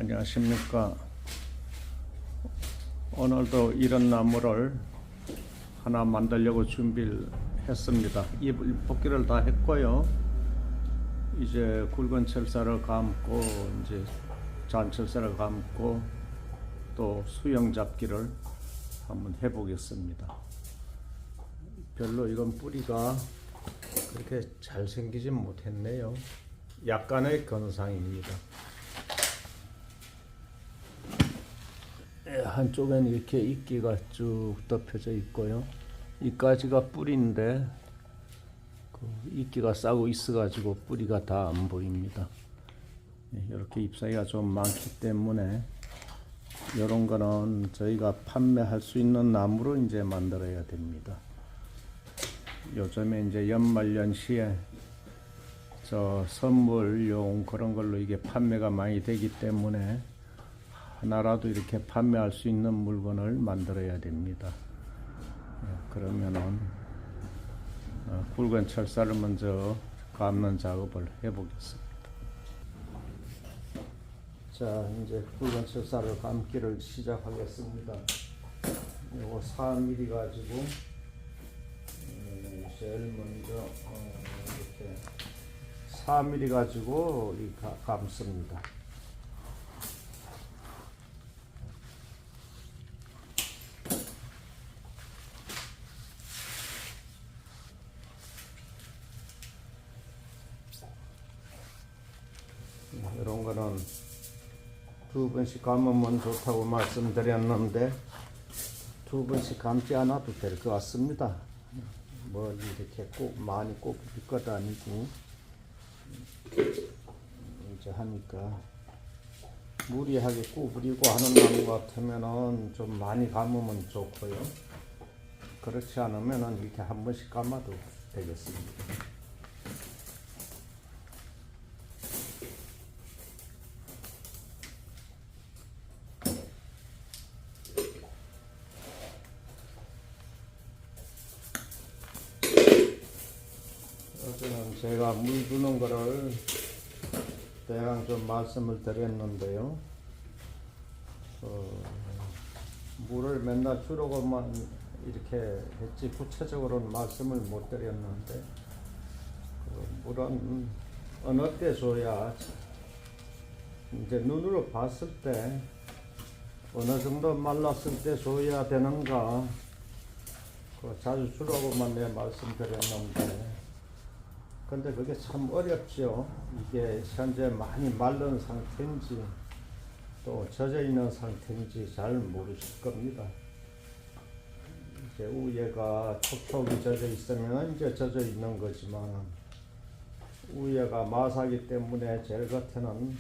안녕하십니까. 오늘도 이런 나무를 하나 만들려고 준비를 했습니다. 이 뽑기를 다 했고요. 이제 굵은 철사를 감고 이제 잔철사를 감고 또 수영 잡기를 한번 해보겠습니다. 별로 이건 뿌리가 그렇게 잘 생기진 못했네요. 약간의 건상입니다. 한쪽엔 이렇게 이끼가 쭉 덮여져 있고요. 이까지가 뿌리인데 그 이끼가 싸고 있어가지고 뿌리가 다 안 보입니다. 이렇게 잎사귀가 좀 많기 때문에 이런 거는 저희가 판매할 수 있는 나무로 이제 만들어야 됩니다. 요즘에 이제 연말연시에 저 선물용 그런 걸로 이게 판매가 많이 되기 때문에 하나라도 이렇게 판매할 수 있는 물건을 만들어야 됩니다. 그러면은 굵은 철사를 먼저 감는 작업을 해보겠습니다. 자, 이제 굵은 철사를 감기를 시작하겠습니다. 요거 4mm 가지고 제일 먼저 이렇게 4mm 가지고 감습니다. 이런 거는 2번씩 감으면 좋다고 말씀드렸는데 2번씩 감지 않아도 될 것 같습니다. 뭐 이렇게 꼭 많이 꼭 bil 것 아니고 이제 하니까 무리하게 구부리고 하는 나무 같으면은 좀 많이 감으면 좋고요. 그렇지 않으면은 이렇게 한 번씩 감아도 되겠습니다. 어제는 제가 물 주는 거를 대강 좀 말씀을 드렸는데요. 물을 맨날 주려고만 이렇게 했지 구체적으로는 말씀을 못 드렸는데 물은 어느 때 줘야 이제 눈으로 봤을 때 어느 정도 말랐을 때 줘야 되는가 자주 주라고만 내 말씀드렸는데 근데 그게 참 어렵죠. 이게 현재 많이 마른 상태인지 또 젖어 있는 상태인지 잘 모르실 겁니다. 이제 우에가 촉촉이 젖어 있으면 이제 젖어 있는 거지만 우에가 마사기 때문에 제일 겉에는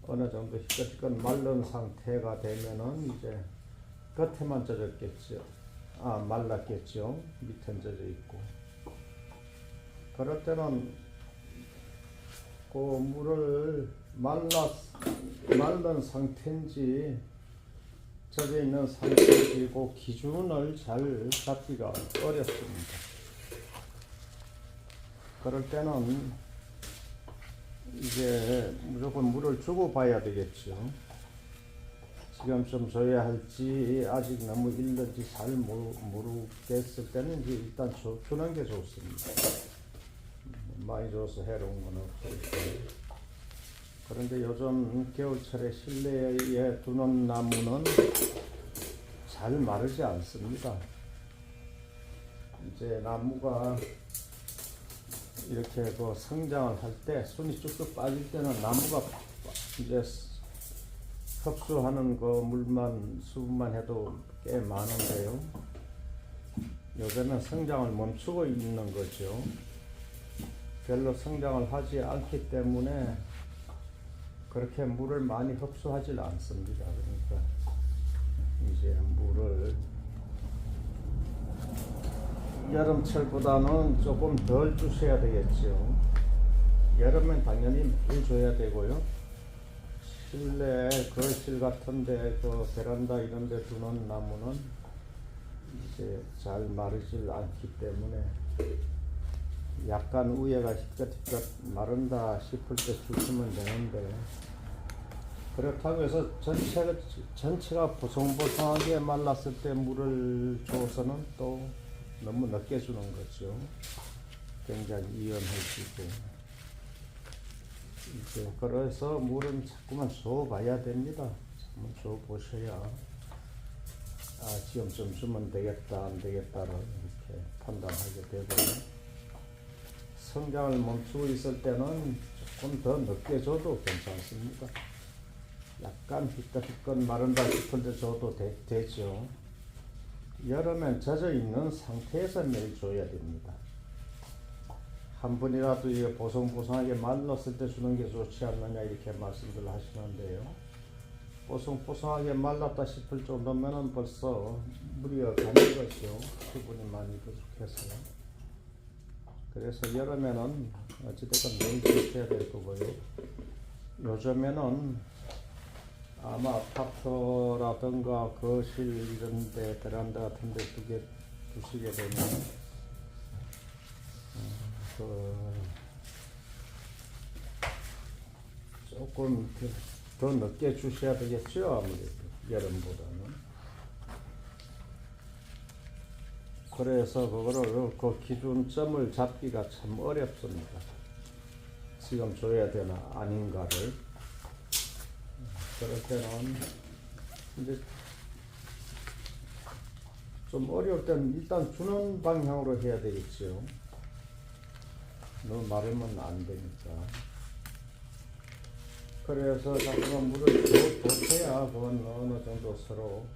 어느 정도 희끗희끗 마른 상태가 되면은 이제 겉에만 젖었겠죠. 말랐겠죠. 밑엔 젖어 있고. 그럴 때는 그 물을 마른 상태인지 젖어 있는 상태인지 그 기준을 잘 잡기가 어렵습니다. 그럴 때는 이제 무조건 물을 주고 봐야 되겠죠. 지금 좀 줘야 할지 아직 너무 일른지 잘 모르겠을 때는 이제 일단 주는 게 좋습니다. 많이 줘서 해로운 건 없고. 그런데 요즘 겨울철에 실내에 두는 나무는 잘 마르지 않습니다. 이제 나무가 이렇게 그 성장을 할 때 순이 쭉쭉 빠질 때는 나무가 이제 흡수하는 그 물만 수분만 해도 꽤 많은데요. 요새는 성장을 멈추고 있는 거죠. 별로 성장을 하지 않기 때문에 그렇게 물을 많이 흡수하지 않습니다. 그러니까 이제 물을 여름철보다는 조금 덜 주셔야 되겠죠. 여름엔 당연히 매일 줘야 되고요. 실내 거실 같은데 그 베란다 이런데 두는 나무는 이제 잘 마르질 않기 때문에 약간 위에가 희끗희끗 마른다 싶을 때 주시면 되는데 그렇다고 해서 전체가 보송보송하게 말랐을 때 물을 줘서는 또 너무 늦게 주는 거죠. 굉장히 위험해지고. 이제 그래서 물은 자꾸만 줘봐야 됩니다. 한번 줘보셔야 지금 좀 주면 되겠다 안 되겠다를 이렇게 판단하게 되고요. 성장을 멈추고 있을 때는 조금 더 늦게 줘도 괜찮습니다. 약간 휘끗휘끗 마른다 싶을 때 줘도 되죠. 여름엔 젖어 있는 상태에서 매일 줘야 됩니다. 한 분이라도 이게 보송보송하게 말랐을 때 주는 게 좋지 않느냐 이렇게 말씀들 하시는데요. 보송보송하게 말랐다 싶을 정도면은 벌써 무리가 가는 것이요. 수분이 많이 부족해서요. 그래서 여름에는 어찌됐건 매일 주셔야 될 거고요. 요즘에는 아마 아파트라든가 거실 이런데 베란다 같은데 두시게 되면 조금 더 늦게 주셔야 되겠죠. 아무래도 여름보다는. 그래서 그거를 그 기준점을 잡기가 참 어렵습니다. 지금 줘야 되나 아닌가를. 그럴 때는 이제 좀 어려울 때는 일단 주는 방향으로 해야 되겠죠. 너무 마르면 안 되니까. 그래서 자꾸만 물을 줘야 그건 어느 정도 서로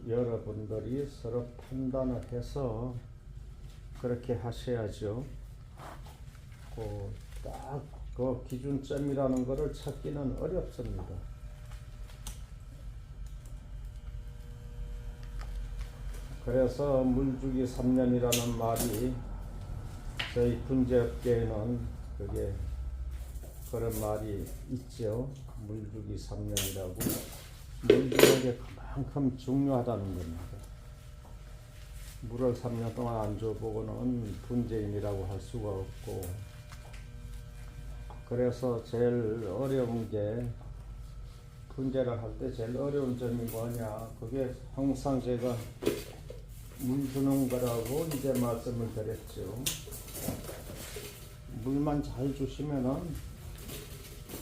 여러분들이 서로 판단을 해서 그렇게 하셔야죠. 딱 그 기준점이라는 것을 찾기는 어렵습니다. 그래서 물주기 3년이라는 말이 저희 분재업계에는 그게 그런 말이 있죠. 물주기 3년이라고. 물주는 게 그만큼 중요하다는 겁니다. 물을 3년 동안 안 줘보고는 분재인이라고 할 수가 없고. 그래서 제일 어려운 게 분재를 할 때 제일 어려운 점이 뭐냐. 그게 항상 제가 물 주는 거라고 이제 말씀을 드렸죠. 물만 잘 주시면은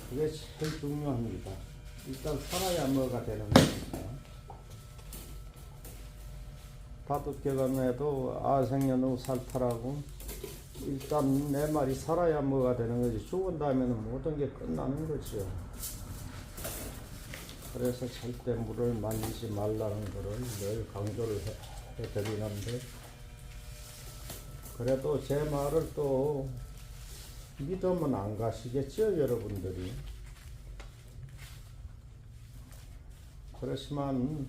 그게 제일 중요합니다. 일단 살아야 뭐가 되는 겁니다. 바둑계감에도 아생년후 살타라고 일단 내 말이 살아야 뭐가 되는 거지. 죽은 다음에는 모든 게 끝나는 거죠. 그래서 절대 물을 말리지 말라는 것을 늘 강조를 해드리는데, 그래도 제 말을 또 믿으면 안 가시겠죠, 여러분들이. 그렇지만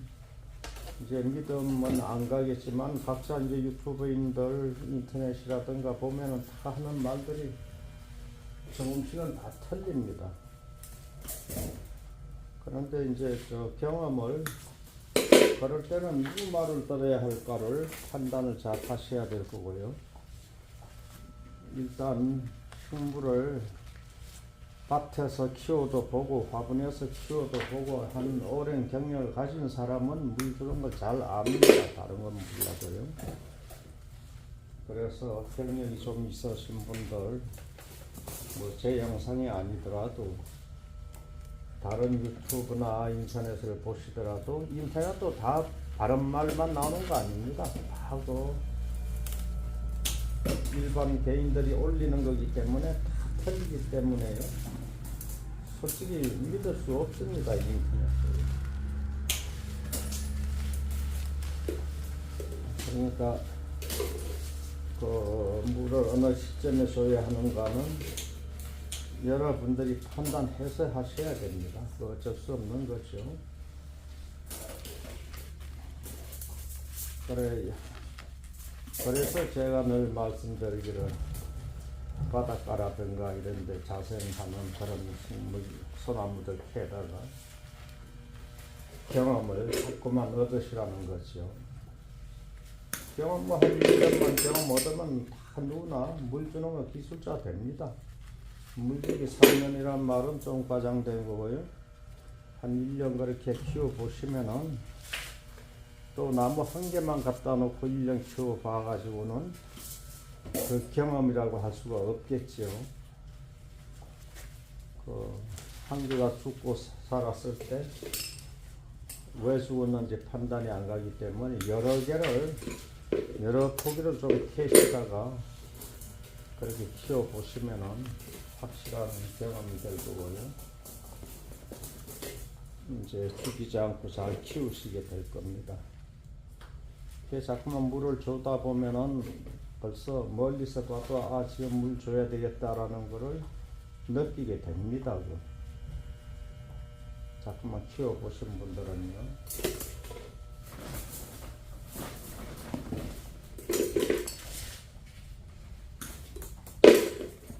이제 믿으면 안 가겠지만 각자 이제 유튜브인들 인터넷이라든가 보면은 다 하는 말들이 조금씩은 다 틀립니다. 그런데 이제 경험을 그럴 때는 누구 말을 들어야 할까를 판단을 잘 하셔야 될 거고요. 일단 식물을 밭에서 키워도 보고 화분에서 키워도 보고 한 오랜 경력을 가진 사람은 물 주는 걸 잘 압니다. 다른 건 몰라도요. 그래서 경력이 좀 있으신 분들, 뭐 제 영상이 아니더라도 다른 유튜브나 인터넷을 보시더라도, 인터넷도 다 바른 말만 나오는 거 아닙니다. 다 일반 개인들이 올리는 거기 때문에 다 틀리기 때문에요. 솔직히 믿을 수 없습니다, 인터넷을. 그러니까 그 물을 어느 시점에 줘야 하는가는 여러분들이 판단해서 하셔야 됩니다. 어쩔 수 없는 거죠. 그래서 제가 늘 말씀드리기를 바닷가라든가 이런 데 자생하는 그런 식물, 소나무들 캐다가 경험을 자꾸만 얻으시라는 거죠. 경험 한 1년만 경험 얻으면 다 누구나 물 주는 거 기술자 됩니다. 물주기 3년이란 말은 좀 과장된 거고요. 한 1년 그렇게 키워 보시면은 또 나무 한 개만 갖다 놓고 1년 키워 봐 가지고는 그 경험이라고 할 수가 없겠죠. 그 한 개가 죽고 살았을 때 왜 죽었는지 판단이 안 가기 때문에 여러 포기를 좀 캐시다가 그렇게 키워 보시면은 확실한 경험이 될 거고요. 이제 죽이지 않고 잘 키우시게 될 겁니다. 자꾸만 물을 주다 보면은 벌써 멀리서 봐도 지금 물 줘야 되겠다라는 거를 느끼게 됩니다. 자꾸만 키워보신 분들은요.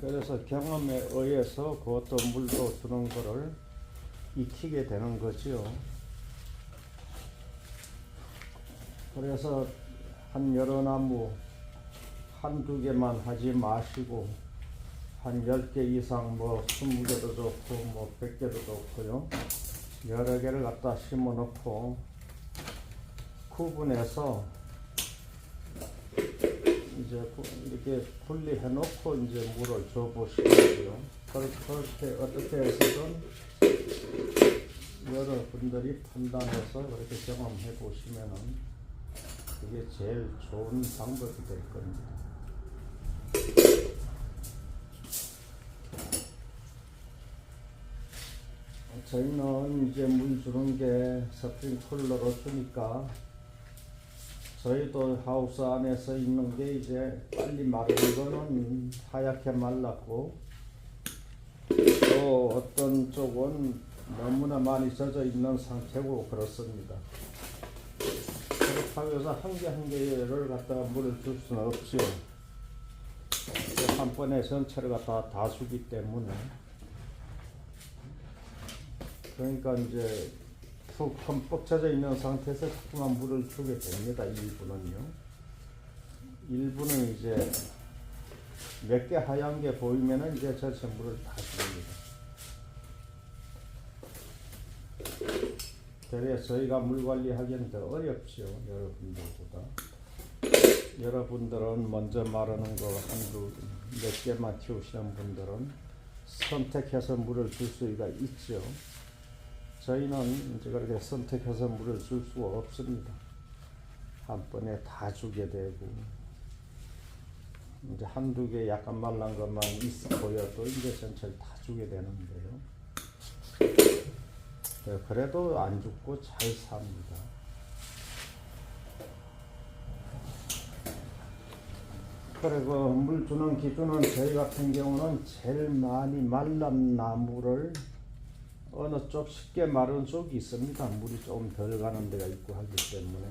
그래서 경험에 의해서 그 어떤 물도 주는 거를 익히게 되는 거죠. 그래서 한 여러 나무 한두 개만 하지 마시고 한 10개 이상 20개도 좋고 100개도 좋고요. 여러 개를 갖다 심어 놓고 구분해서 이제 이렇게 분리해 놓고 이제 물을 줘 보시고요. 그렇게 어떻게 해서든 여러분들이 판단해서 그렇게 경험해 보시면은 그게 제일 좋은 방법이 될 겁니다. 저희는 이제 물 주는 게 스프링클러로 주니까 저희도 하우스 안에서 있는 게 이제 빨리 마르는 거는 하얗게 말랐고 또 어떤 쪽은 너무나 많이 젖어 있는 상태고 그렇습니다. 그렇다고 해서 한 개 한 개를 갖다가 물을 줄 수는 없죠. 한 번에 전체를 갖다가 다 주기 때문에 그러니까 이제 푹 흠뻑 젖어 있는 상태에서 자꾸만 물을 주게 됩니다. 일부는요. 일부는 이제 몇 개 하얀 게 보이면은 이제 전체 물을 다 줍니다. 그래서 저희가 물 관리하기는 더 어렵죠. 여러분들보다. 여러분들은 먼저 마르는 거 몇 개만 키우시는 분들은 선택해서 물을 줄 수가 있죠. 저희는 이제 그렇게 선택해서 물을 줄 수가 없습니다. 한 번에 다 주게 되고, 이제 한두 개 약간 말란 것만 있어 보여도 이제 전체를 다 주게 되는데요. 그래도 안 죽고 잘 삽니다. 그리고 물 주는 기준은 저희 같은 경우는 제일 많이 말란 나무를 어느 쪽 쉽게 마른 쪽이 있습니다. 물이 좀 덜 가는 데가 있고 하기 때문에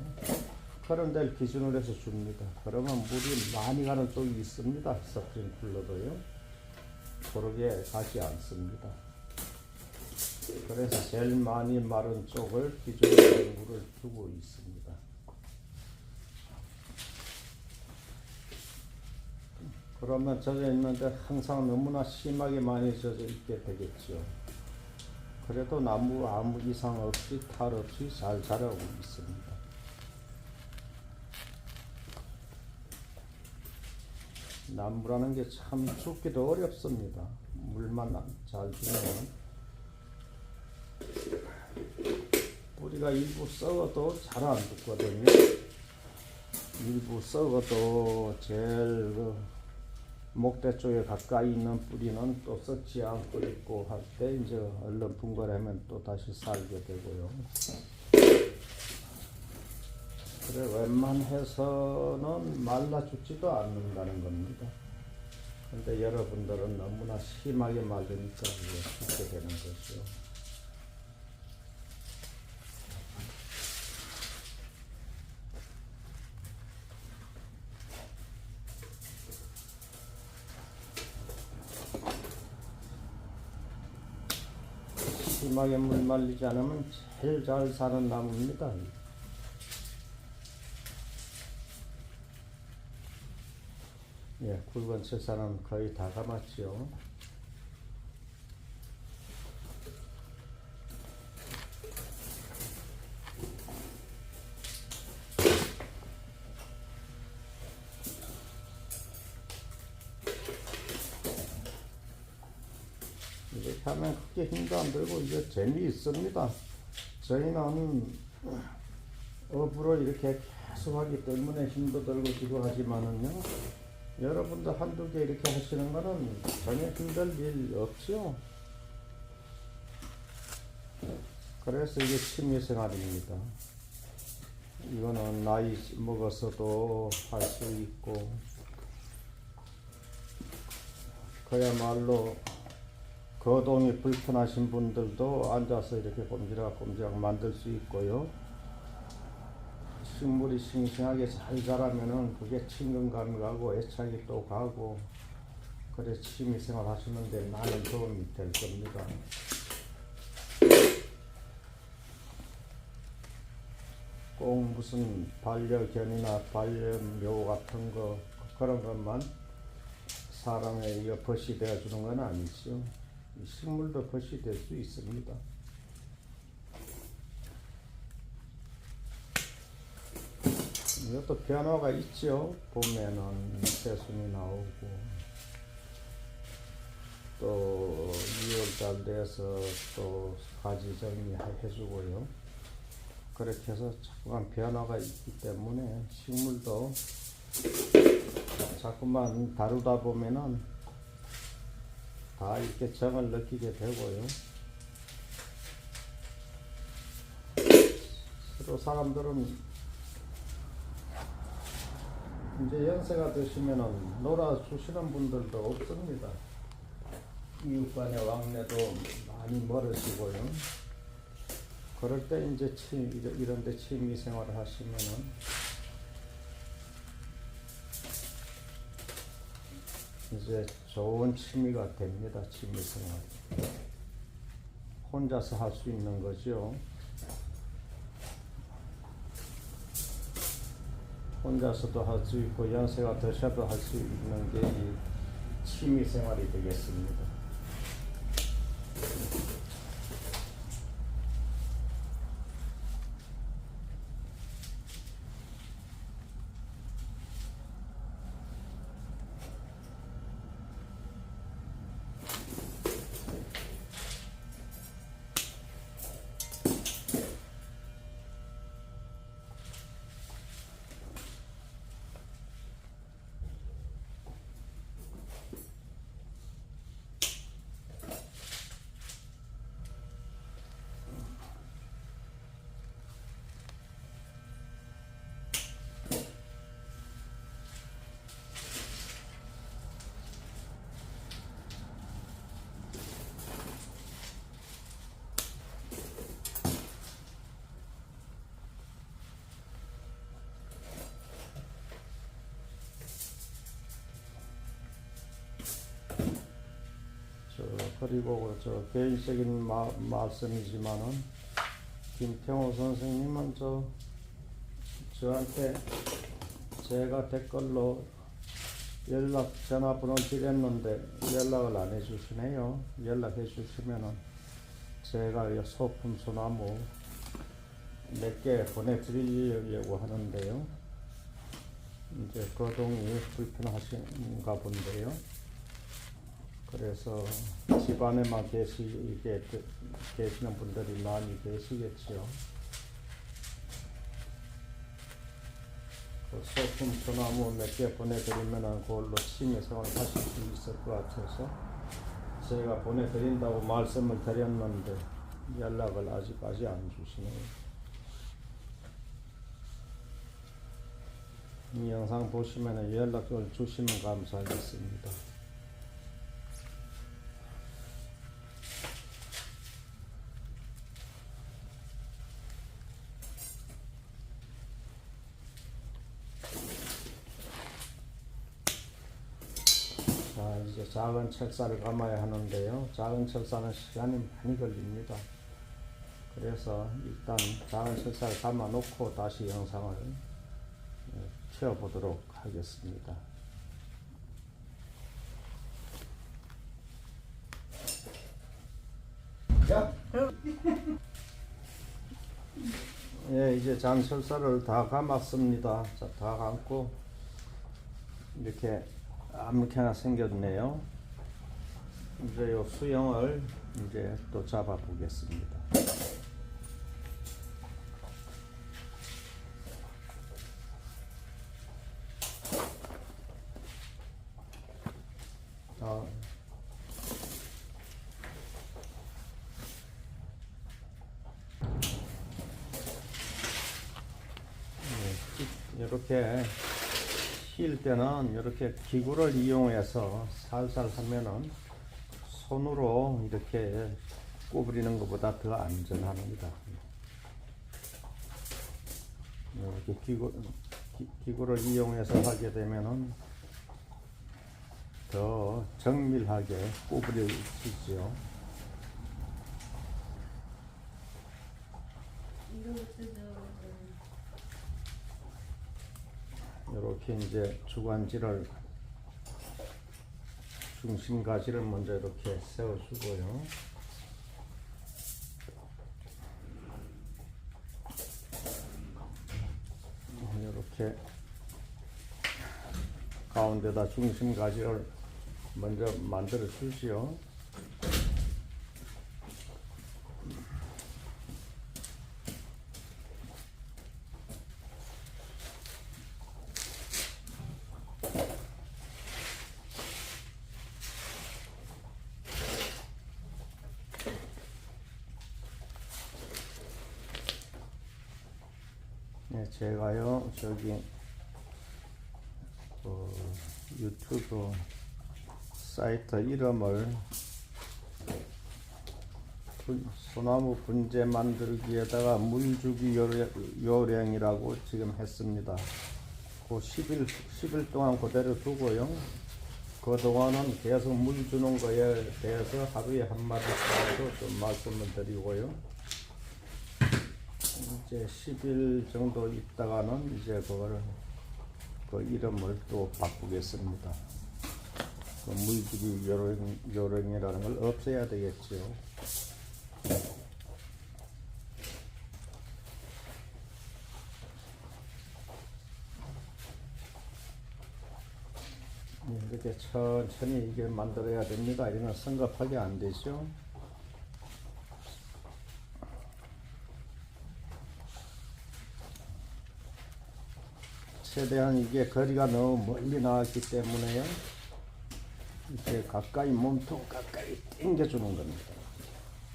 그런 데를 기준으로 해서 줍니다. 그러면 물이 많이 가는 쪽이 있습니다. 스프링클러도요. 그러게 가지 않습니다. 그래서 제일 많이 마른 쪽을 기준으로 물을 주고 있습니다. 그러면 젖어 있는데 항상 너무나 심하게 많이 젖어 있게 되겠죠. 그래도 나무 아무 이상 없이 탈 없이 잘 자라고 있습니다. 나무라는 게 참 죽기도 어렵습니다. 물만 잘 주면 뿌리가 일부 썩어도 잘 안 죽거든요. 일부 썩어도 제일 목대 쪽에 가까이 있는 뿌리는 또 썩지 않고 있고 할 때 이제 얼른 분갈하면 또 다시 살게 되고요. 그래 웬만해서는 말라 죽지도 않는다는 겁니다. 근데 여러분들은 너무나 심하게 말르니까 죽게 되는 거죠. 심하게 물 말리지 않으면 제일 잘 사는 나무입니다. 예, 굵은 채사는 거의 다 감았죠. 하면 크게 힘도 안 들고 이게 재미있습니다. 저희는 업으로 이렇게 계속 하기 때문에 힘도 들고 지루하지만은요, 여러분들 한두 개 이렇게 하시는 거는 전혀 힘들 일 없죠. 그래서 이게 취미생활입니다. 이거는 나이 먹어서도 할 수 있고, 그야말로 거동이 불편하신 분들도 앉아서 이렇게 꼼지락꼼지락 만들 수 있고요. 식물이 싱싱하게 잘 자라면은 그게 친근감이 가고 애착이 또 가고, 그래 취미생활 하시는데 많은 도움이 될 겁니다. 꼭 무슨 반려견이나 반려묘 같은 거 그런 것만 사람의 벗이 되어 주는 건 아니죠. 식물도 벗이 될 수 있습니다. 이것도 변화가 있죠. 봄에는 새순이 나오고, 또 2월달 돼서 또 가지 정리해주고요. 그렇게 해서 자꾸만 변화가 있기 때문에 식물도 자꾸만 다루다 보면은 다 이렇게 정을 느끼게 되고요. 서로 사람들은 이제 연세가 드시면은 놀아주시는 분들도 없습니다. 이웃간의 왕래도 많이 멀으시고요. 그럴 때 이제 이런 데 취미 생활을 하시면은 이제 좋은 취미가 됩니다. 취미 생활. 혼자서 할 수 있는 거죠. 혼자서도 할 수 있고 연세가 드셔도 할 수 있는 게 이 취미 생활이 되겠습니다. 그리고 저 개인적인 말씀이지만은 김평호 선생님은 저한테 제가 댓글로 연락 전화번호 드렸는데 연락을 안 해주시네요. 연락해 주시면은 제가 소품 소나무 몇 개 보내드리려고 하는데요. 이제 거동이 불편하신가 본데요. 그래서 집안에만 계시는 분들이 많이 계시겠죠. 그 소품 소나무 몇 개 보내드리면은 그걸로 취미생활 하실 수 있을 것 같아서 제가 보내드린다고 말씀을 드렸는데 연락을 아직까지 안 주시네요. 이 영상 보시면은 연락을 주시면 감사하겠습니다. 자, 이제 작은 철사를 감아야 하는데요. 작은 철사는 시간이 많이 걸립니다. 그래서 일단 작은 철사를 감아 놓고 다시 영상을 켜보도록 하겠습니다. 예, 이제 장철사를 다 감았습니다. 자, 다 감고 이렇게 아무렇게나 생겼네요. 이제 요 수영을 이제 또 잡아 보겠습니다. 이렇게 힐 때는 이렇게 기구를 이용해서 살살 하면은 손으로 이렇게 구부리는 것보다 더 안전합니다. 이렇게 기구를 이용해서 하게 되면은 더 정밀하게 구부려지죠. 이렇게 이제 주관지를 중심 가지를 먼저 이렇게 세워주고요. 이렇게 가운데다 중심 가지를 먼저 만들어 주시오. 네, 제가요 저기 유튜브 사이트 이름을 소나무 분재 만들기에다가 물주기 요령이라고 지금 했습니다. 그 10일 동안 그대로 두고요. 그동안은 계속 물 주는 거에 대해서 하루에 한 마디씩도 좀 말씀을 드리고요. 이제 10일 정도 있다가는 이제 그거를 그 이름을 또 바꾸겠습니다. 그 물주기 요령이라는 걸 없애야 되겠죠. 이렇게 천천히 이게 만들어야 됩니다. 이거는 성급하게 안 되죠. 최대한 이게 거리가 너무 멀리 나왔기 때문에요. 이렇게 가까이 몸통 가까이 당겨주는 겁니다.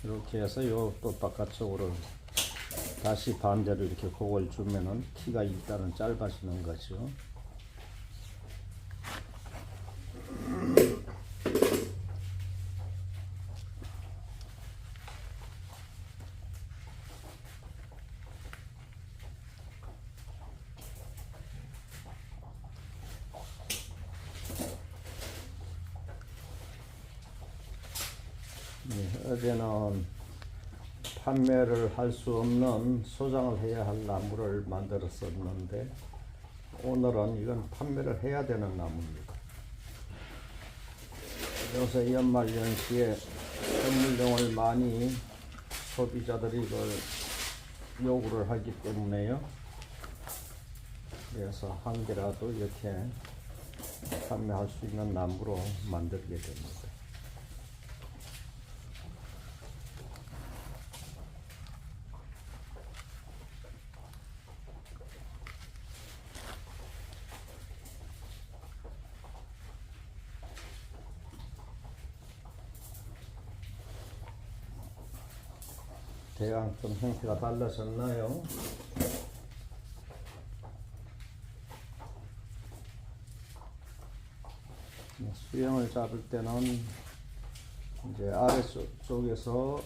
이렇게 해서 요 또 바깥쪽으로 다시 반대로 이렇게 그걸 주면은 키가 일단은 짧아지는 거죠. 어제는 판매를 할 수 없는 소장을 해야 할 나무를 만들었었는데 오늘은 이건 판매를 해야 되는 나무입니다. 요새 연말연시에 선물용을 많이 소비자들이 이걸 요구를 하기 때문에요. 그래서 한 개라도 이렇게 판매할 수 있는 나무로 만들게 됩니다. 대강 좀 형태가 달라졌나요? 수영을 잡을 때는 이제 아래쪽에서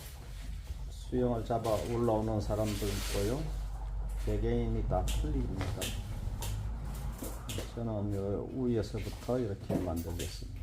수영을 잡아 올라오는 사람도 있고요. 개개인이 다 틀립니다. 저는 위에서부터 이렇게 만들겠습니다.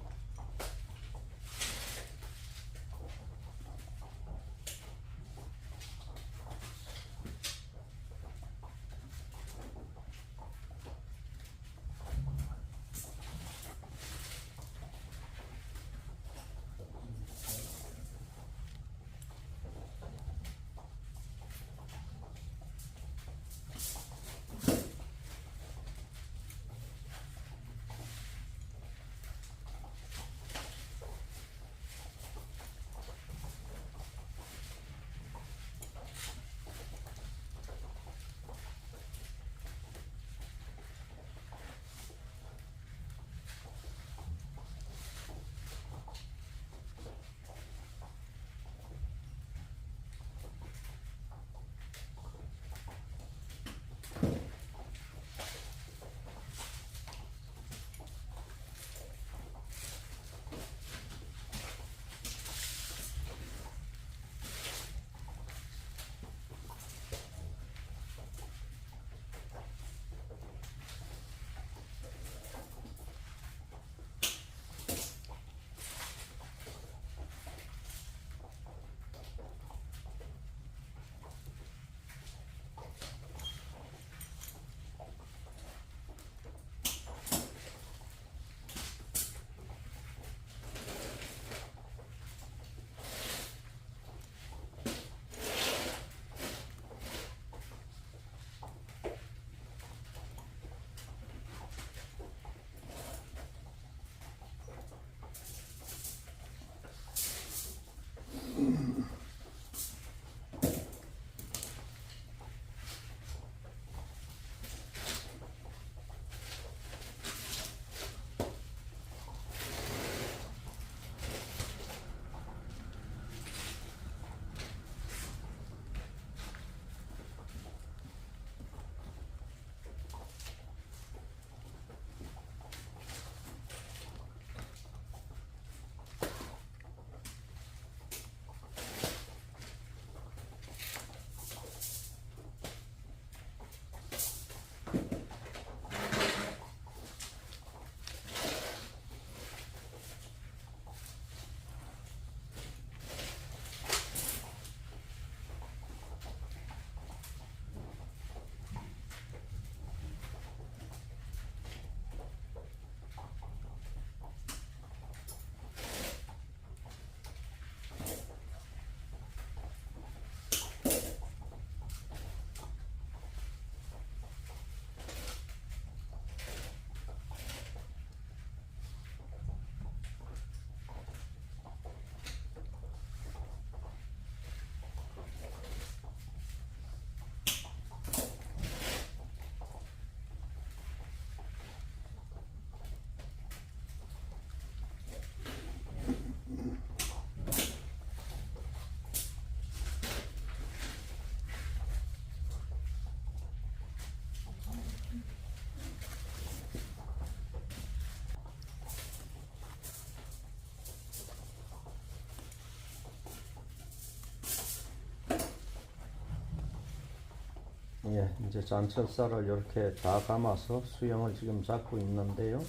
예, 이제 잔철살을 이렇게 다 감아서 수영을 지금 잡고 있는데요.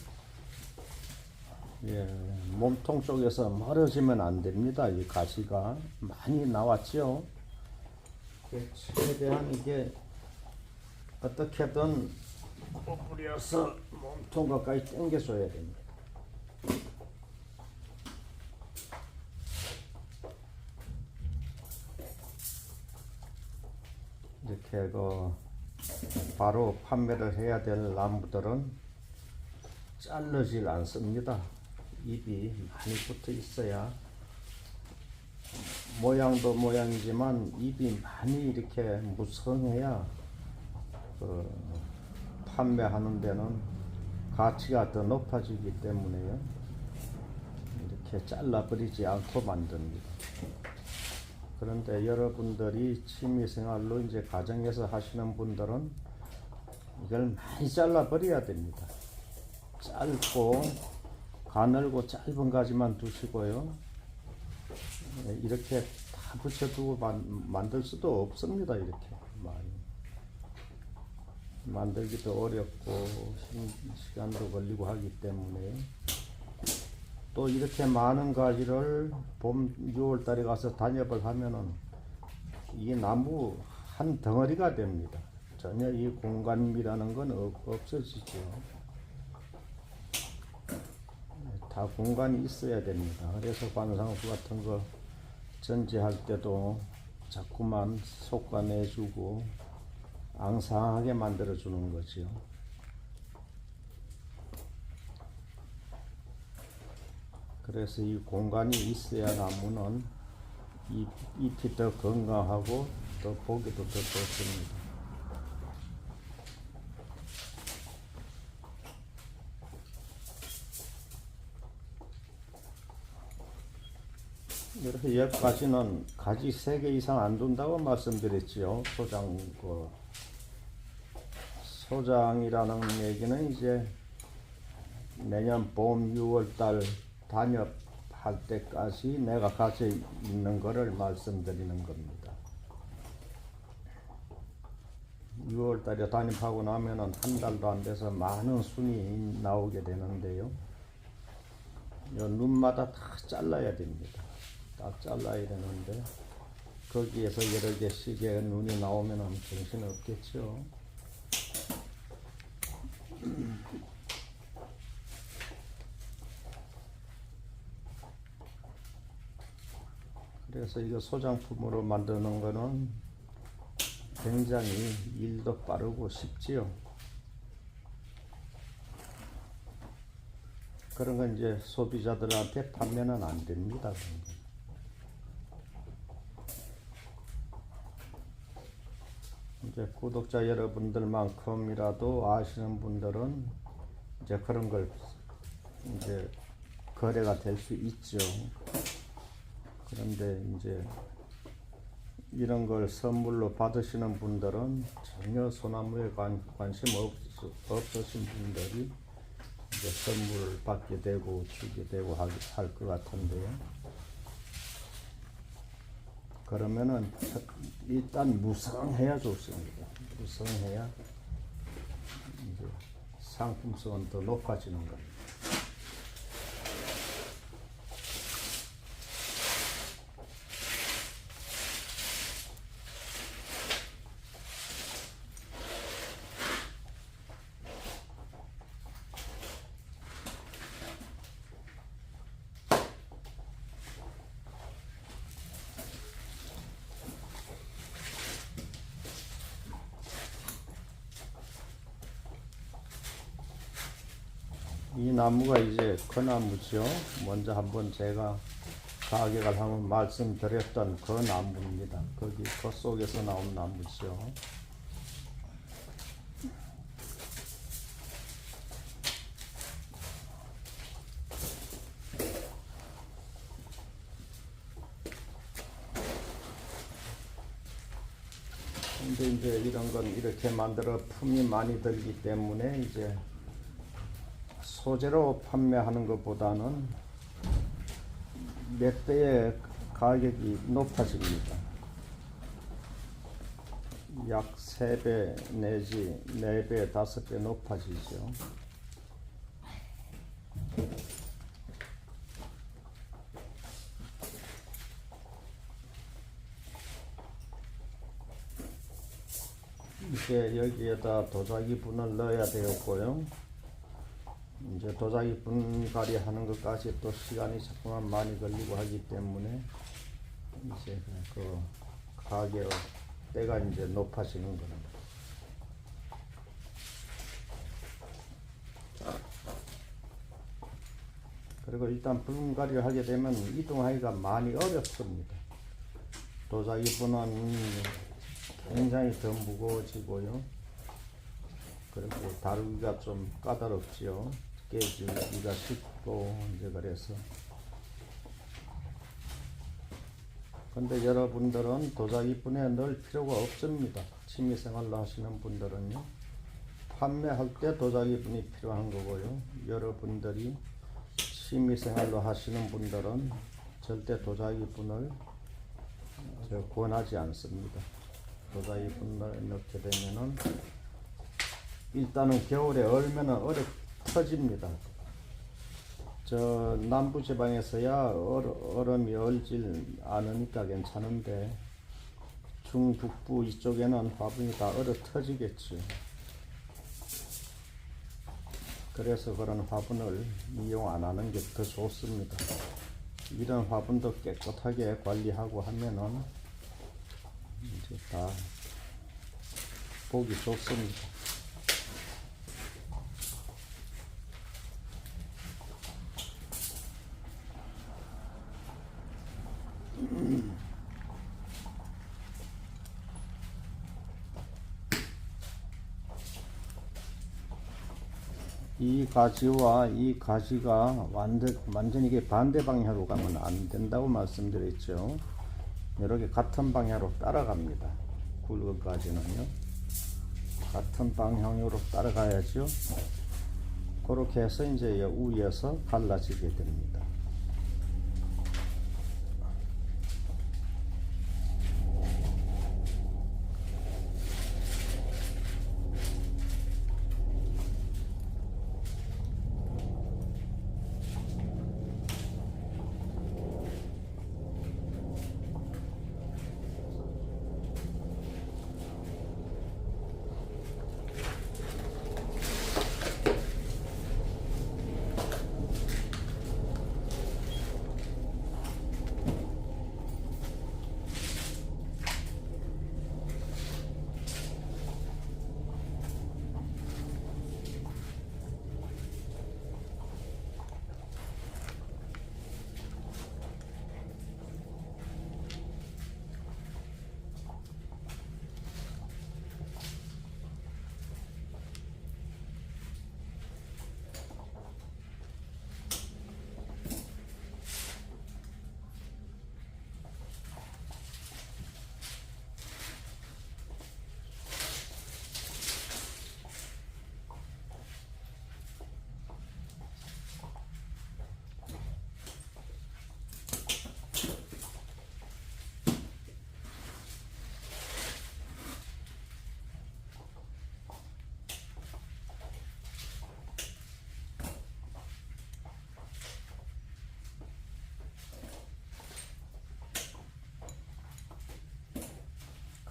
예, 몸통 쪽에서 멀어지면 안 됩니다. 이 가시가 많이 나왔죠. 최대한 이게 어떻게든 구부려서 몸통 가까이 당겨줘야 됩니다. 이렇게 바로 판매를 해야 될 나무들은 자르질 않습니다. 잎이 많이 붙어 있어야 모양도 모양이지만 잎이 많이 이렇게 무성해야 판매하는 데는 가치가 더 높아지기 때문에요. 이렇게 잘라버리지 않고 만듭니다. 그런데 여러분들이 취미생활로 이제 가정에서 하시는 분들은 이걸 많이 잘라버려야 됩니다. 짧고 가늘고 짧은 가지만 두시고요. 이렇게 다 붙여두고 만들 수도 없습니다. 이렇게 많이 만들기도 어렵고 시간도 걸리고 하기 때문에 또 이렇게 많은 가지를 봄 6월달에 가서 단엽을 하면은 이 나무 한 덩어리가 됩니다. 전혀 이 공간미라는 건 없어지죠. 다 공간이 있어야 됩니다. 그래서 관상수 같은 거 전지할 때도 자꾸만 솎아내주고 앙상하게 만들어주는 거죠. 그래서 이 공간이 있어야 나무는 잎이 더 건강하고 더 보기도 더 좋습니다. 이렇게 옆가지는 가지 3개 이상 안 둔다고 말씀드렸지요. 소장이라는 얘기는 이제 내년 봄 6월달 단엽할 때까지 내가 가져 있는 거를 말씀드리는 겁니다. 6월달에 단엽하고 나면은 한 달도 안 돼서 많은 순이 나오게 되는데요. 이 눈마다 다 잘라야 됩니다. 딱 잘라야 되는데 거기에서 여러 개씩의 눈이 나오면은 정신 없겠죠. 그래서 이거 소장품으로 만드는 거는 굉장히 일도 빠르고 쉽지요. 그런 건 이제 소비자들한테 판매는 안 됩니다. 이제 구독자 여러분들만큼이라도 아시는 분들은 이제 그런 걸 이제 거래가 될 수 있죠. 그런데 이제 이런 걸 선물로 받으시는 분들은 전혀 소나무에 관심 없으신 분들이 이제 선물을 받게 되고 주게 되고 할 것 같은데요. 그러면은 일단 무성해야 좋습니다. 무성해야 이제 상품성은 더 높아지는 겁니다. 이 나무가 이제 그 나무죠. 먼저 한번 제가 가격을 한번 말씀드렸던 그 나무입니다. 거기 그 속에서 나온 나무죠. 근데 이제 이런 건 이렇게 만들어 품이 많이 들기 때문에 이제 소재로 판매하는 것보다는 몇 배의 가격이 높아집니다. 약 3배 내지 4배, 5배 높아지죠. 이제 여기에다 도자기 분을 넣어야 되겠고요. 이제 도자기 분갈이 하는 것까지 또 시간이 자꾸만 많이 걸리고 하기 때문에 이제 그 가격 때가 이제 높아지는 겁니다. 그리고 일단 분갈이를 하게 되면 이동하기가 많이 어렵습니다. 도자기 분은 굉장히 더 무거워지고요. 그리고 다루기가 좀 까다롭지요. 깨지기가 쉽고 이제 그래서. 근데 여러분들은 도자기 분에 넣을 필요가 없습니다. 취미생활로 하시는 분들은요. 판매할 때 도자기 분이 필요한 거고요. 여러분들이 취미생활로 하시는 분들은 절대 도자기 분을 권하지 않습니다. 도자기 분을 넣게 되면은 일단은 겨울에 얼면은 얼어 터집니다. 저 남부 지방에서야 얼음이 얼질 않으니까 괜찮은데 중북부 이쪽에는 화분이 다 얼어 터지겠죠. 그래서 그런 화분을 이용 안 하는 게 더 좋습니다. 이런 화분도 깨끗하게 관리하고 하면은 이제 다 보기 좋습니다. 이 가지와 이 가지가 완전히 이게 반대 방향으로 가면 안 된다고 말씀드렸죠. 이렇게 같은 방향으로 따라갑니다. 굵은 가지는요. 같은 방향으로 따라가야죠. 그렇게 해서 이제 위에서 갈라지게 됩니다.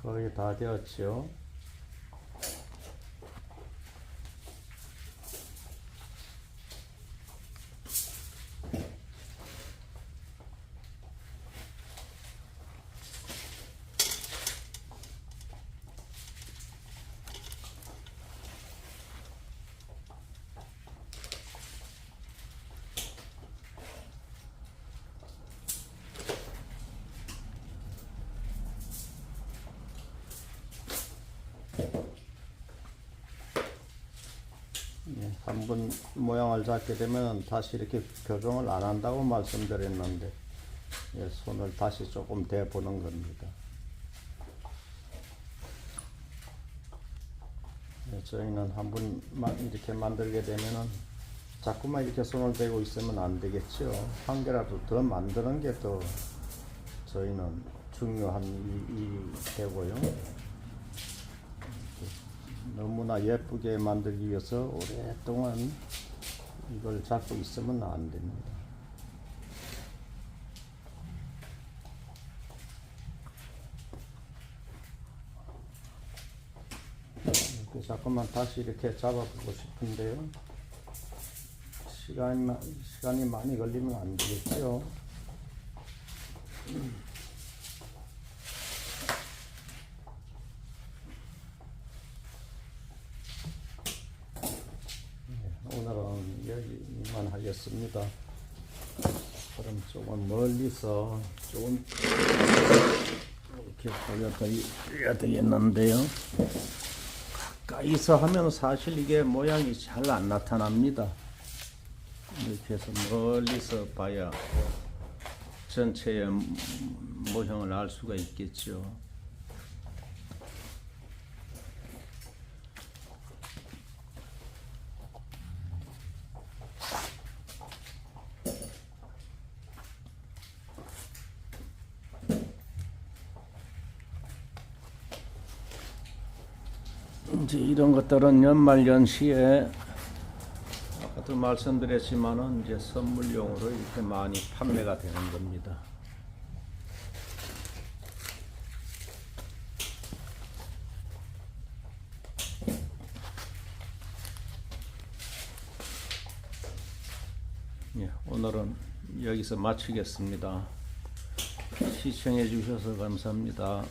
거의 다 되었죠. 한번 모양을 잡게 되면 다시 이렇게 교정을 안 한다고 말씀드렸는데 손을 다시 조금 대보는 겁니다. 저희는 한번 이렇게 만들게 되면은 자꾸만 이렇게 손을 대고 있으면 안 되겠죠. 한 개라도 더 만드는 게 더 저희는 중요한 일이 되고요. 너무나 예쁘게 만들기 위해서 오랫동안 이걸 잡고 있으면 안 됩니다. 이렇게 자꾸만 다시 이렇게 잡아보고 싶은데요. 시간이 많이 걸리면 안 되겠죠. 오늘은 여기만 하겠습니다. 그럼 조금 멀리서 조금 이렇게 보여드려야 되겠는데요. 가까이서 하면 사실 이게 모양이 잘 안 나타납니다. 이렇게 해서 멀리서 봐야 전체의 모형을 알 수가 있겠죠. 이제 이런 것들은 연말연시에 아까도 말씀드렸지만은 이제 선물용으로 이렇게 많이 판매가 되는 겁니다. 예, 오늘은 여기서 마치겠습니다. 시청해 주셔서 감사합니다.